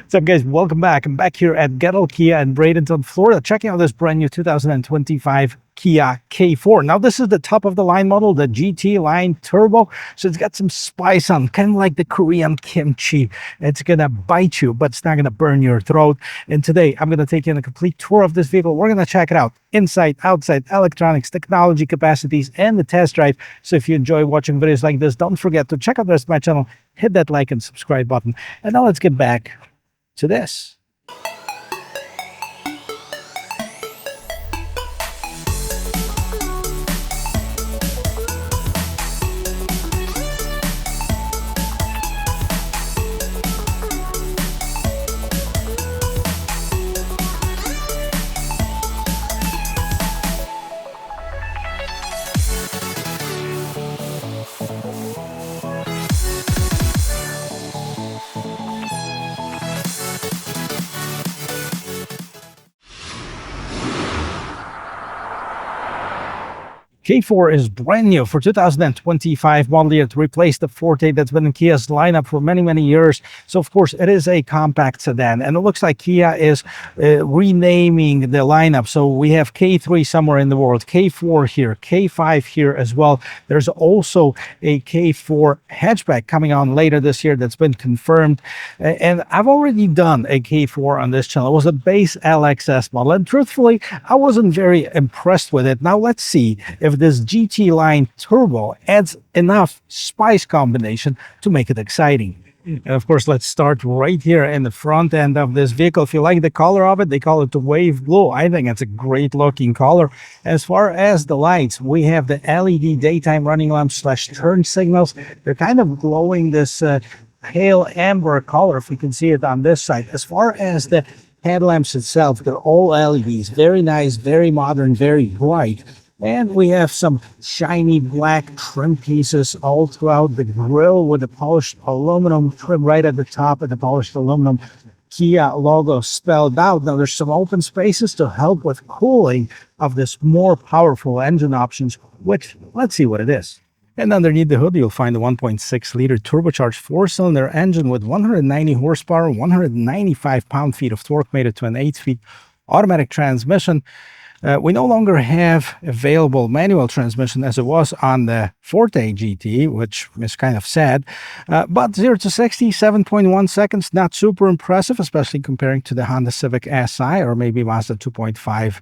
What's up, guys? Welcome back. I'm back here at Gettle Kia in Bradenton, Florida, checking out this brand new 2025 Kia K4. Now, this is the top of the line model, the GT line turbo. So it's got some spice on, kind of like the Korean kimchi. It's going to bite you, but it's not going to burn your throat. And today, I'm going to take you on a complete tour of this vehicle. We're going to check it out inside, outside, electronics, technology, capacities, and the test drive. So if you enjoy watching videos like this, don't forget to check out the rest of my channel, hit that like and subscribe button. And now let's get back to this. K4 is brand new for 2025 model year to replace the Forte that's been in Kia's lineup for many years. So of course it is a compact sedan, and it looks like Kia is renaming the lineup. So we have K3 somewhere in the world, K4 here, K5 here as well. There's also a K4 hatchback coming on later this year that's been confirmed. And I've already done a K4 on this channel. It was a base LXS model, and truthfully I wasn't very impressed with it. Now let's see if this GT line turbo adds enough spice combination to make it exciting. And of course, let's start right here in the front end of this vehicle. If you like the color of it, they call it the wave blue. I think it's a great looking color. As far as the lights, we have the LED daytime running lamps / turn signals. They're kind of glowing this pale amber color, if we can see it on this side. As far as the headlamps itself, they're all LEDs. Very nice, very modern, very bright. And we have some shiny black trim pieces all throughout the grille with the polished aluminum trim right at the top and the polished aluminum Kia logo spelled out. Now there's some open spaces to help with cooling of this more powerful engine options, which let's see what it is. And underneath the hood, you'll find the 1.6-liter turbocharged four-cylinder engine with 190 horsepower, 195 pound-feet of torque, made it to an 8-speed automatic transmission. We no longer have available manual transmission as it was on the Forte GT, which is kind of sad. But 0 to 60, 7.1 seconds, not super impressive, especially comparing to the Honda Civic Si or maybe Mazda 2.5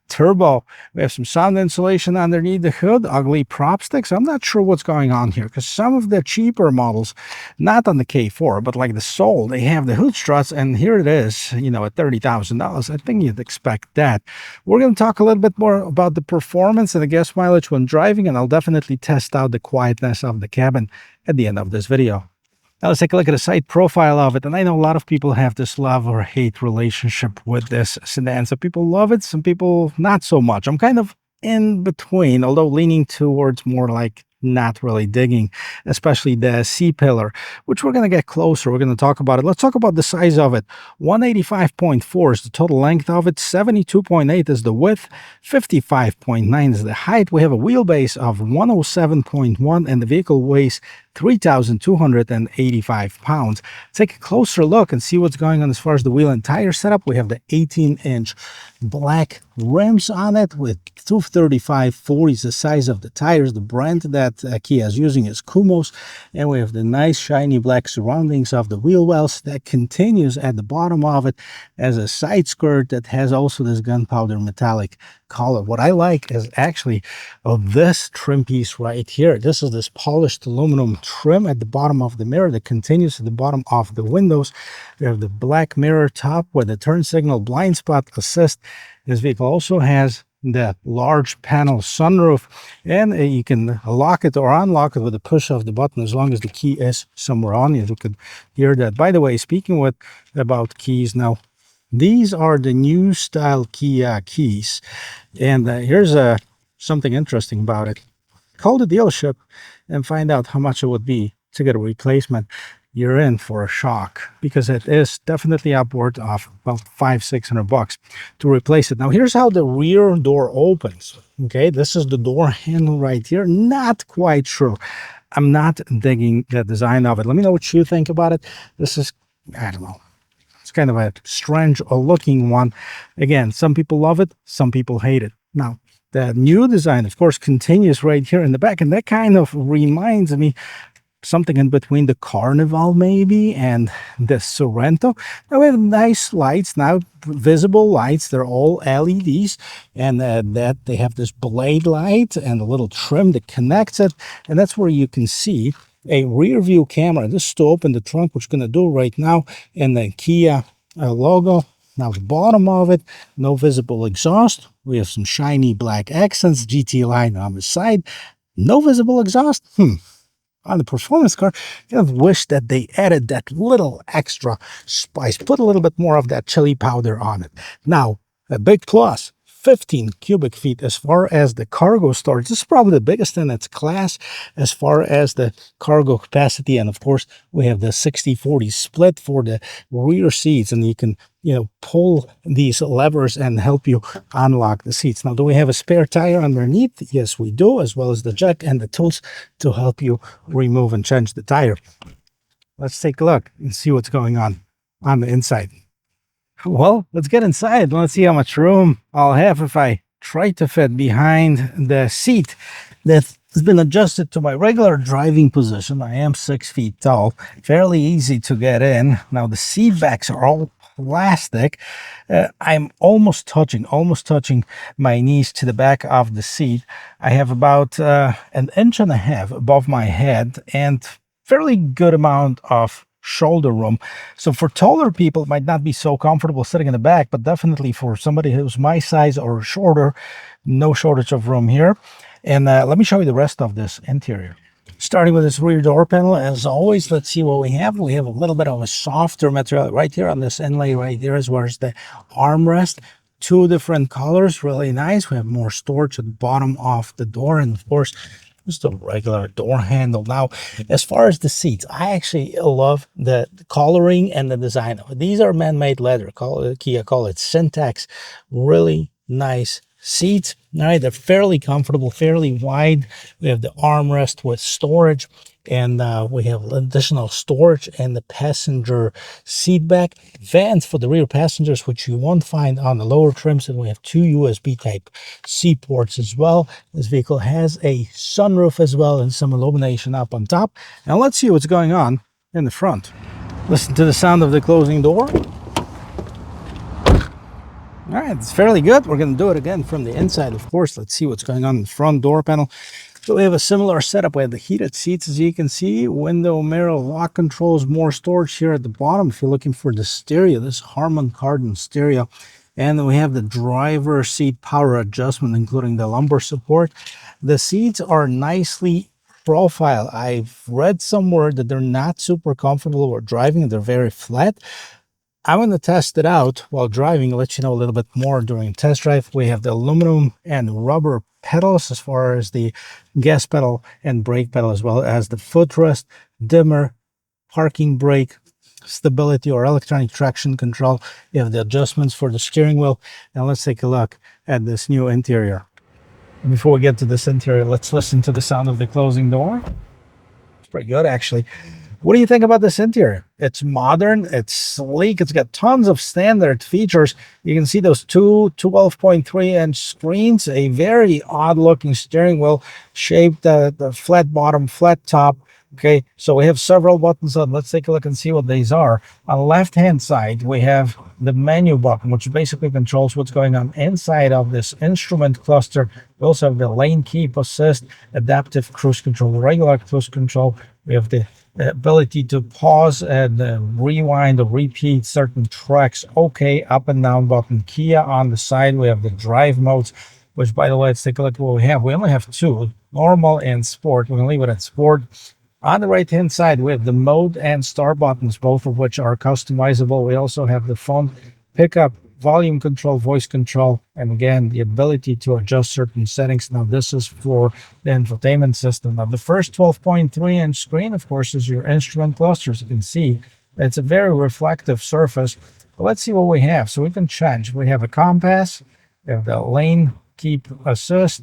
turbo. We have some sound insulation underneath the hood, ugly prop sticks. I'm not sure what's going on here, because some of the cheaper models, not on the K4, but like the Soul, they have the hood struts, and here it is, you know, at $30,000. I think you'd expect that. We're going to talk a little bit more about the performance and the gas mileage when driving, and I'll definitely test out the quietness of the cabin at the end of this video. Now let's take a look at the side profile of it. And I know a lot of people have this love or hate relationship with this sedan. Some people love it, some people not so much. I'm kind of in between, although leaning towards more like not really digging, especially the C-pillar, which we're going to get closer. We're going to talk about it. Let's talk about the size of it. 185.4 is the total length of it. 72.8 is the width. 55.9 is the height. We have a wheelbase of 107.1, and the vehicle weighs 3,285 pounds. Take a closer look and see what's going on as far as the wheel and tire setup. We have the 18-inch black rims on it with 235/40 is the size of the tires. The brand that Kia is using is Kumos, and we have the nice shiny black surroundings of the wheel wells that continues at the bottom of it as a side skirt that has also this gunpowder metallic color. What I like is actually this trim piece right here. This is this polished aluminum trim at the bottom of the mirror that continues at the bottom of the windows. We have the black mirror top with the turn signal, blind spot assist. This vehicle also has the large panel sunroof, and you can lock it or unlock it with a push of the button as long as the key is somewhere on it. You could hear that. By the way, speaking about keys now, these are the new style Kia keys, and here's something interesting about it. Call the dealership and find out how much it would be to get a replacement. You're in for a shock, because it is definitely upward of about $500-600 to replace it. Now here's how the rear door opens. Okay, this is the door handle right here. Not quite sure. I'm not digging the design of it. Let me know what you think about it. This is, I don't know, It's kind of a strange looking one. Again, some people love it, some people hate it. Now, the new design, of course, continues right here in the back, and that kind of reminds me something in between the Carnival maybe and the Sorrento. Now we have nice lights now, visible lights. They're all LEDs, and that they have this blade light and a little trim that connects it, and that's where you can see a rear view camera. This is to open the trunk, which we're going to do right now, and the Kia logo. Now the bottom of it, no visible exhaust. We have some shiny black accents, GT line on the side. No visible exhaust. On the performance car, I kind of wish that they added that little extra spice, put a little bit more of that chili powder on it. Now, a big plus, 15 cubic feet as far as the cargo storage. This is probably the biggest in its class as far as the cargo capacity. And of course, we have the 60-40 split for the rear seats, and you can, pull these levers and help you unlock the seats. Now, do we have a spare tire underneath? Yes, we do, as well as the jack and the tools to help you remove and change the tire. Let's take a look and see what's going on the inside. Well, let's get inside. Let's see how much room I'll have if I try to fit behind the seat that has been adjusted to my regular driving position. I am 6 feet tall, fairly easy to get in. Now the seat backs are all plastic. I'm almost touching my knees to the back of the seat. I have about an inch and a half above my head and fairly good amount of shoulder room. So for taller people, it might not be so comfortable sitting in the back, but definitely for somebody who's my size or shorter, no shortage of room here. And let me show you the rest of this interior. Starting with this rear door panel, as always, let's see what we have. We have a little bit of a softer material right here on this inlay right there, as well as the armrest. 2 different colors, really nice. We have more storage at the bottom of the door, and of course, just a regular door handle. Now, as far as the seats, I actually love the coloring and the design of it. These are man-made leather. Kia call it syntax. Really nice seats. All right, they're fairly comfortable, fairly wide. We have the armrest with storage, and we have additional storage in the passenger seat back. Vents for the rear passengers, which you won't find on the lower trims, and we have 2 USB type C ports as well. This vehicle has a sunroof as well and some illumination up on top. Now let's see what's going on in the front. Listen to the sound of the closing door. All right, it's fairly good. We're going to do it again from the inside, of course. Let's see what's going on in the front door panel. So we have a similar setup. We have the heated seats, as you can see, window, mirror, lock controls, more storage here at the bottom. If you're looking for the stereo, this Harman Kardon stereo. And then we have the driver seat power adjustment, including the lumbar support. The seats are nicely profiled. I've read somewhere that they're not super comfortable while driving. They're very flat. I'm going to test it out while driving, let you know a little bit more during test drive. We have the aluminum and rubber pedals as far as the gas pedal and brake pedal, as well as the footrest, dimmer, parking brake, stability or electronic traction control. You have the adjustments for the steering wheel. Now let's take a look at this new interior. Before we get to this interior, let's listen to the sound of the closing door. It's pretty good, actually. What do you think about this interior? It's modern, it's sleek, it's got tons of standard features. You can see those 2 12.3-inch screens, a very odd-looking steering wheel, shaped the flat bottom, flat top. Okay, so we have several buttons on. Let's take a look and see what these are. On the left-hand side, we have the menu button, which basically controls what's going on inside of this instrument cluster. We also have the lane keep assist, adaptive cruise control, regular cruise control. We have the ability to pause and rewind or repeat certain tracks. Okay, up and down button. Kia on the side. We have the drive modes, which, by the way, let's take a look at what we have. We only have 2, normal and sport. We're going to leave it at sport. On the right-hand side, we have the mode and start buttons, both of which are customizable. We also have the phone pickup, volume control, voice control, and again, the ability to adjust certain settings. Now, this is for the infotainment system. Now, the first 12.3-inch screen, of course, is your instrument cluster. As you can see, it's a very reflective surface. But let's see what we have. So we can change. We have a compass, we have the lane keep assist,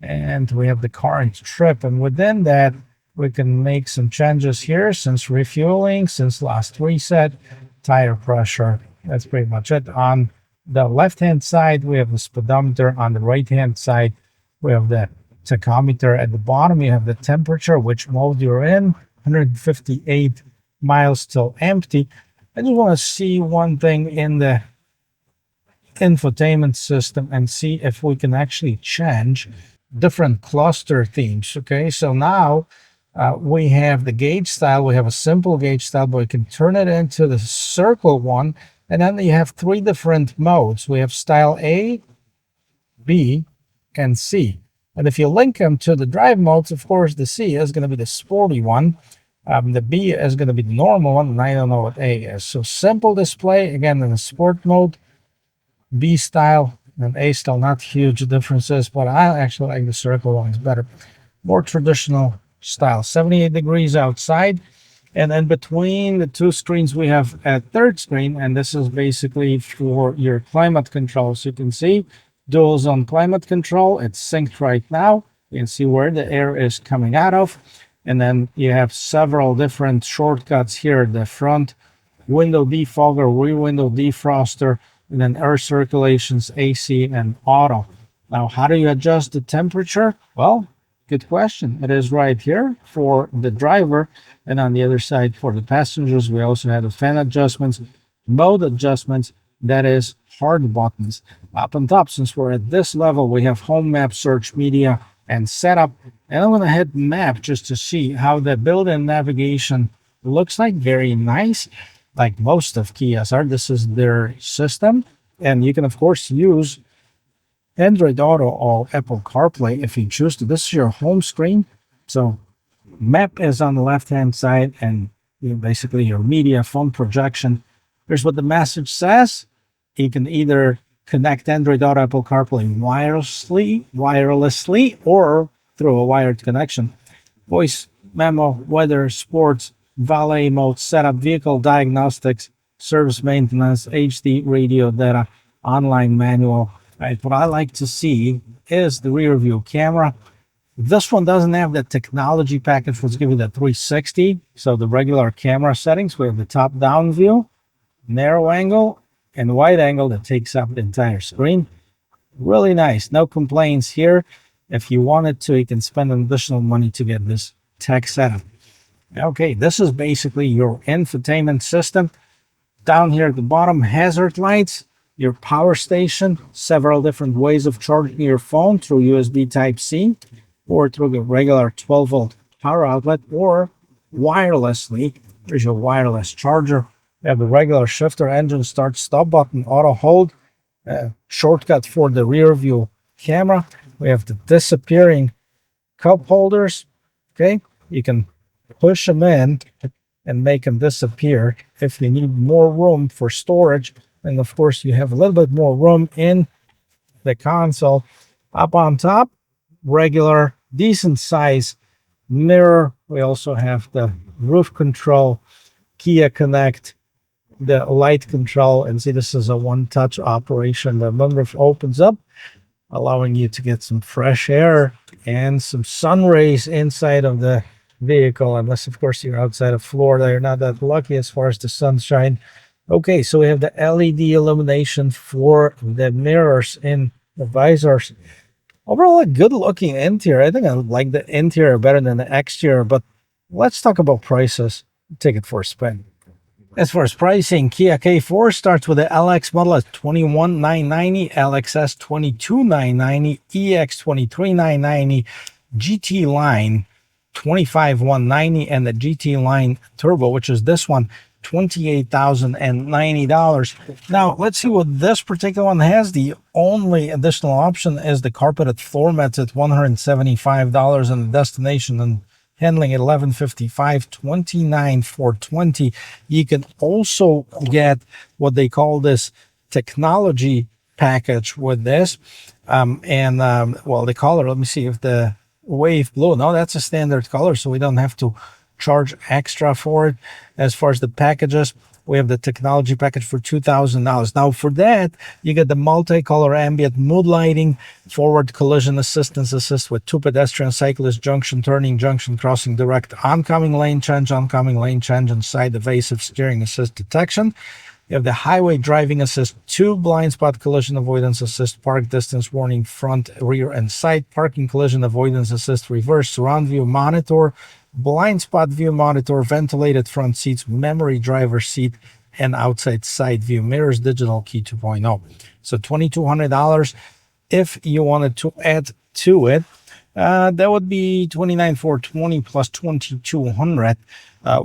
and we have the current trip. And within that, we can make some changes here, since refueling, since last reset, tire pressure. That's pretty much it. On the left-hand side, we have the speedometer. On the right-hand side, we have the tachometer. At the bottom, you have the temperature, which mode you're in, 158 miles till empty. I just want to see one thing in the infotainment system and see if we can actually change different cluster themes. Okay, so now we have the gauge style. We have a simple gauge style, but we can turn it into the circle one. And then you have three different modes. We have style A, B, and C. And if you link them to the drive modes, of course, the C is going to be the sporty one. The B is going to be the normal one, and I don't know what A is. So simple display, again, in the sport mode, B style, and A style, not huge differences, but I actually like the circle one. It's better. More traditional style, 78 degrees outside. And then between the two screens, we have a third screen, and this is basically for your climate control. So you can see dual zone climate control. It's synced right now. You can see where the air is coming out of. And then you have several different shortcuts here. The front window defogger, rear window defroster, and then air circulations, AC, and auto. Now, how do you adjust the temperature? Well, good question. It is right here for the driver. And on the other side for the passengers, we also have the fan adjustments, mode adjustments, that is hard buttons. Up on top, since we're at this level, we have home, map, search, media, and setup. And I'm going to hit map just to see how the built-in navigation looks like. Very nice, like most of Kia's are. This is their system. And you can, of course, use Android Auto or Apple CarPlay if you choose to. This is your home screen. So map is on the left-hand side, and basically your media, phone projection. Here's what the message says. You can either connect Android Auto, Apple CarPlay wirelessly, or through a wired connection. Voice memo, weather, sports, valet mode, setup, vehicle diagnostics, service maintenance, HD radio data, online manual. Right, what I like to see is the rear view camera. This one doesn't have the technology package, which gives you the 360. So the regular camera settings, we have the top-down view, narrow angle, and wide angle that takes up the entire screen. Really nice. No complaints here. If you wanted to, you can spend additional money to get this tech setup. Okay, this is basically your infotainment system. Down here at the bottom, hazard lights, your power station, several different ways of charging your phone through USB Type-C or through the regular 12-volt power outlet or wirelessly. There's your wireless charger. We have the regular shifter, engine start, stop button, auto hold, shortcut for the rear view camera. We have the disappearing cup holders. Okay, you can push them in and make them disappear if you need more room for storage. And of course, you have a little bit more room in the console. Up on top, regular, decent size mirror. We also have the roof control, Kia Connect, the light control. And see, this is a one-touch operation. The moonroof opens up, allowing you to get some fresh air and some sun rays inside of the vehicle. Unless, of course, you're outside of Florida, you're not that lucky as far as the sunshine. Okay, so we have the LED illumination for the mirrors in the visors. Overall, a good-looking interior. I think I like the interior better than the exterior, but let's talk about prices. Take it for a spin. As far as pricing, Kia K4 starts with the LX model at $21,990, LXS $22,990, EX $23,990, GT line $25,190, and the GT line Turbo, which is this one, $28,090. Now, let's see what this particular one has. The only additional option is the carpeted floor mats at $175, and the destination and handling at $1,155, $29,420. You can also get what they call this technology package with this. Well, the color, let me see if the wave blue. No, that's a standard color, so we don't have to charge extra for it. As far as the packages, We have the technology package for $2,000. Now for that, you get the multicolor ambient mood lighting, forward collision assistance assist with 2 pedestrian, cyclist, junction turning, junction crossing, direct oncoming lane change, and side evasive steering assist detection. You have the highway driving assist, 2 blind spot collision avoidance assist, park distance warning, front, rear, and side, parking collision avoidance assist, reverse surround view monitor, blind spot view monitor, ventilated front seats, memory driver seat, and outside side view mirrors, digital key 2.0. So $2,200. If you wanted to add to it, that would be $29,420 plus $2,200.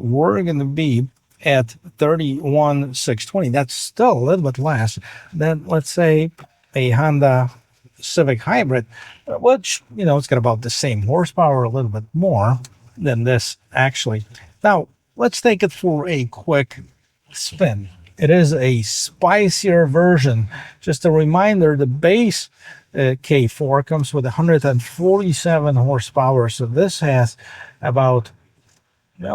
We're going to be at $31,620. That's still a little bit less than, let's say, a Honda Civic Hybrid, which, you know, it's got about the same horsepower, a little bit more than this actually. Now, let's take it for a quick spin. It is a spicier version. Just a reminder, the base K4 comes with 147 horsepower. So this has about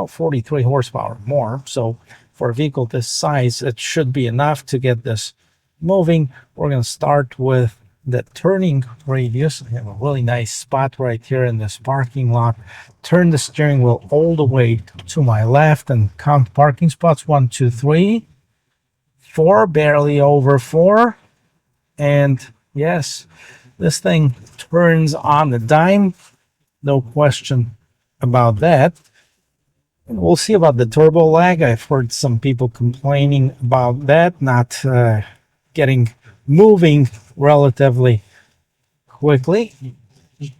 43 horsepower more. So for a vehicle this size, it should be enough to get this moving. We're going to start with the turning radius. I have a really nice spot right here in this parking lot. Turn the steering wheel all the way to my left and count parking spots. 1, 2, 3, 4, barely over 4. And yes, this thing turns on the dime. No question about that. And we'll see about the turbo lag. I've heard some people complaining about that, not getting moving relatively quickly. I'm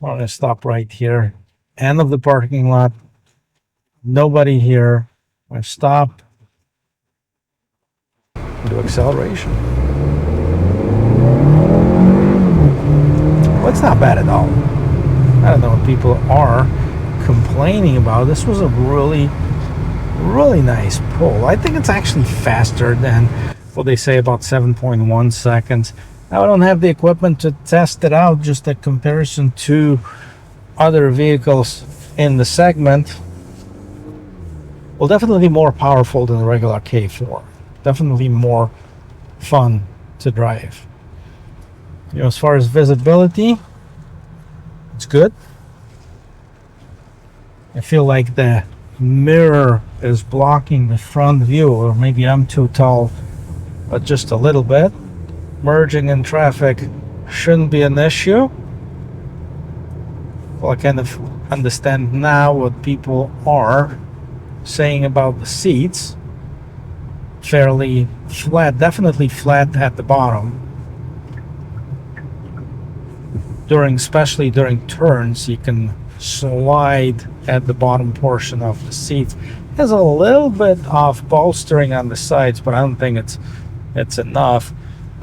going to stop right here. End of the parking lot. Nobody here. I'm going to stop. Do acceleration. Well, it's not bad at all. I don't know what people are complaining about. This was a really nice pull. I think it's actually faster than what they say about 7.1 seconds. Now, I don't have the equipment to test it out, just a comparison to other vehicles in the segment. Well, definitely more powerful than the regular K4. Definitely more fun to drive. You know, as far as visibility, it's good. I feel like the mirror is blocking the front view, or maybe I'm too tall, but just a little bit. Merging in traffic shouldn't be an issue. Well, I kind of understand now what people are saying about the seats. Fairly flat, definitely flat at the bottom. Especially during turns, you can slide at the bottom portion of the seat. There's a little bit of bolstering on the sides, but I don't think it's enough.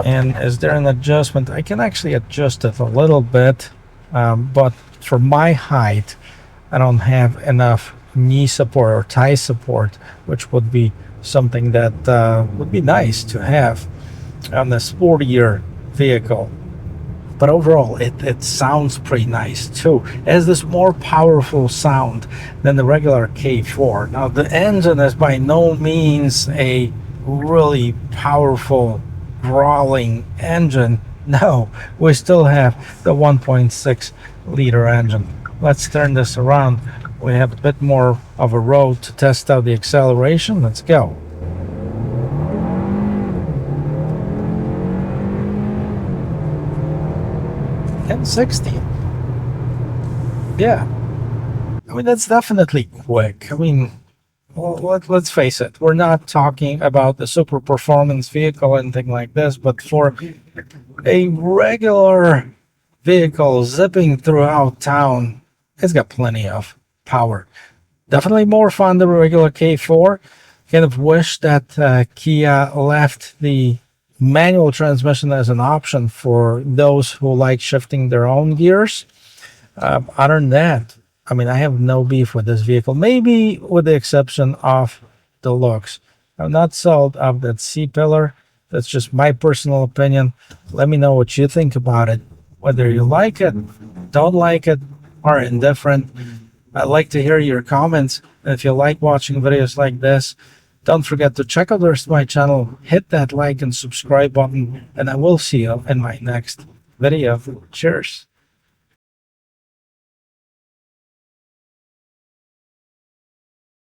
And is there an adjustment? I can actually adjust it a little bit, but for my height, I don't have enough knee support or thigh support, which would be something that would be nice to have on a sportier vehicle. But overall, it sounds pretty nice too. It has this more powerful sound than the regular K4. Now, the engine is by no means a really powerful, growling engine. No, we still have the 1.6 liter engine. Let's turn this around. We have a bit more of a road to test out the acceleration. Let's go. And 60. Yeah. I mean, that's definitely quick. I mean, well, let's face it. We're not talking about the super performance vehicle or anything like this, but for a regular vehicle zipping throughout town, it's got plenty of power. Definitely more fun than a regular K4. Kind of wish that Kia left the manual transmission as an option for those who like shifting their own gears. Other than that, I mean, I have no beef with this vehicle, maybe with the exception of the looks. I'm not sold of that C-pillar. That's just my personal opinion. Let me know what you think about it, whether you like it, don't like it, or indifferent. I'd like to hear your comments. And if you like watching videos like this, Don't forget to check out the rest of my channel, hit that like and subscribe button, and I will see you in my next video. Cheers.